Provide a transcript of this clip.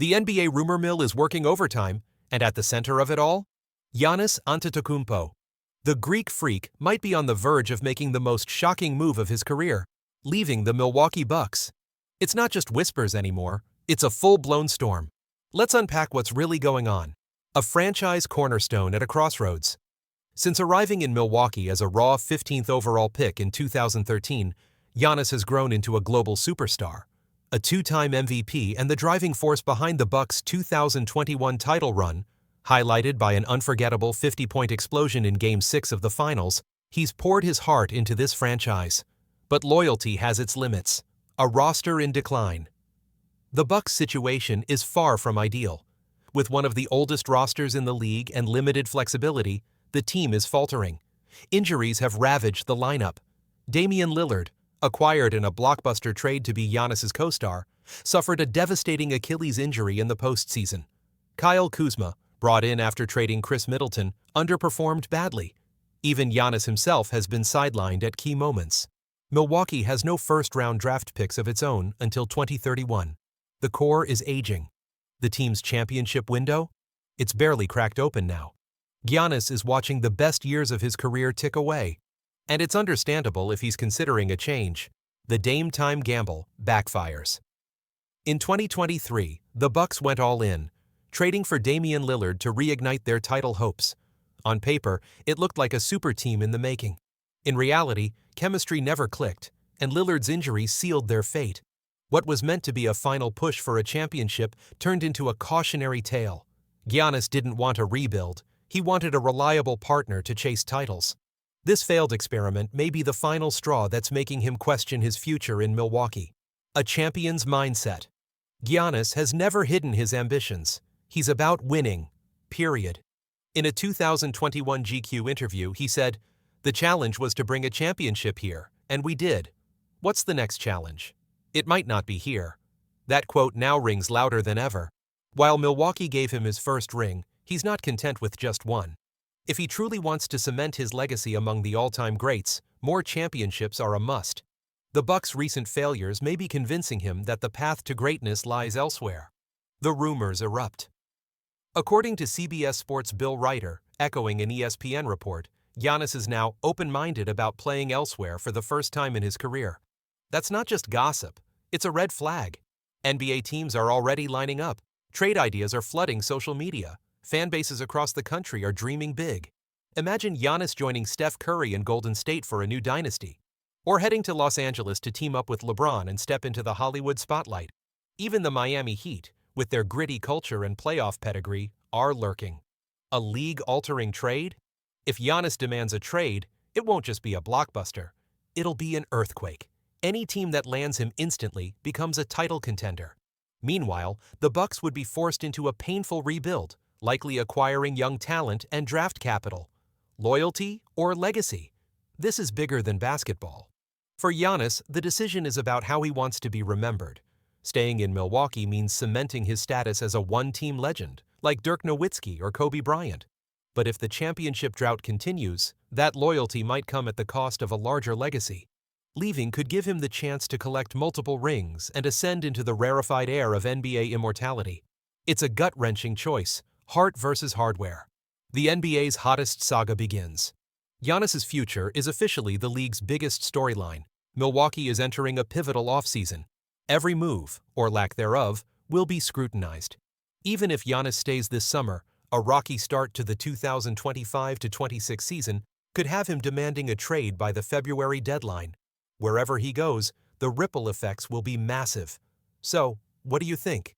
The NBA rumor mill is working overtime, and at the center of it all, Giannis Antetokounmpo. The Greek freak might be on the verge of making the most shocking move of his career, leaving the Milwaukee Bucks. It's not just whispers anymore, it's a full-blown storm. Let's unpack what's really going on. A franchise cornerstone at a crossroads. Since arriving in Milwaukee as a raw 15th overall pick in 2013, Giannis has grown into a global superstar, a two-time MVP and the driving force behind the Bucks' 2021 title run. Highlighted by an unforgettable 50-point explosion in Game 6 of the Finals, he's poured his heart into this franchise. But loyalty has its limits. A roster in decline. The Bucks' situation is far from ideal. With one of the oldest rosters in the league and limited flexibility, the team is faltering. Injuries have ravaged the lineup. Damian Lillard, acquired in a blockbuster trade to be Giannis' co-star, suffered a devastating Achilles injury in the postseason. Kyle Kuzma, brought in after trading Chris Middleton, underperformed badly. Even Giannis himself has been sidelined at key moments. Milwaukee has no first-round draft picks of its own until 2031. The core is aging. The team's championship window? It's barely cracked open now. Giannis is watching the best years of his career tick away. And it's understandable if he's considering a change. The Dame time gamble backfires. In 2023, the Bucks went all in, trading for Damian Lillard to reignite their title hopes. On paper, it looked like a super team in the making. In reality, chemistry never clicked, and Lillard's injury sealed their fate. What was meant to be a final push for a championship turned into a cautionary tale. Giannis didn't want a rebuild. He wanted a reliable partner to chase titles. This failed experiment may be the final straw that's making him question his future in Milwaukee. A champion's mindset. Giannis has never hidden his ambitions. He's about winning, period. In a 2021 GQ interview, he said, "The challenge was to bring a championship here, and we did. What's the next challenge? It might not be here." That quote now rings louder than ever. While Milwaukee gave him his first ring, he's not content with just one. If he truly wants to cement his legacy among the all-time greats, more championships are a must. The Bucks' recent failures may be convincing him that the path to greatness lies elsewhere. The rumors erupt. According to CBS Sports' Bill Ryder, echoing an ESPN report, Giannis is now open-minded about playing elsewhere for the first time in his career. That's not just gossip, it's a red flag. NBA teams are already lining up. Trade ideas are flooding social media. Fan bases across the country are dreaming big. Imagine Giannis joining Steph Curry in Golden State for a new dynasty. Or heading to Los Angeles to team up with LeBron and step into the Hollywood spotlight. Even the Miami Heat, with their gritty culture and playoff pedigree, are lurking. A league-altering trade? If Giannis demands a trade, it won't just be a blockbuster. It'll be an earthquake. Any team that lands him instantly becomes a title contender. Meanwhile, the Bucks would be forced into a painful rebuild, likely acquiring young talent and draft capital. Loyalty or legacy? This is bigger than basketball. For Giannis, the decision is about how he wants to be remembered. Staying in Milwaukee means cementing his status as a one-team legend, like Dirk Nowitzki or Kobe Bryant. But if the championship drought continues, that loyalty might come at the cost of a larger legacy. Leaving could give him the chance to collect multiple rings and ascend into the rarefied air of NBA immortality. It's a gut-wrenching choice, heart versus hardware. The NBA's hottest saga begins. Giannis' future is officially the league's biggest storyline. Milwaukee is entering a pivotal offseason. Every move, or lack thereof, will be scrutinized. Even if Giannis stays this summer, a rocky start to the 2025-26 season could have him demanding a trade by the February deadline. Wherever he goes, the ripple effects will be massive. So, what do you think?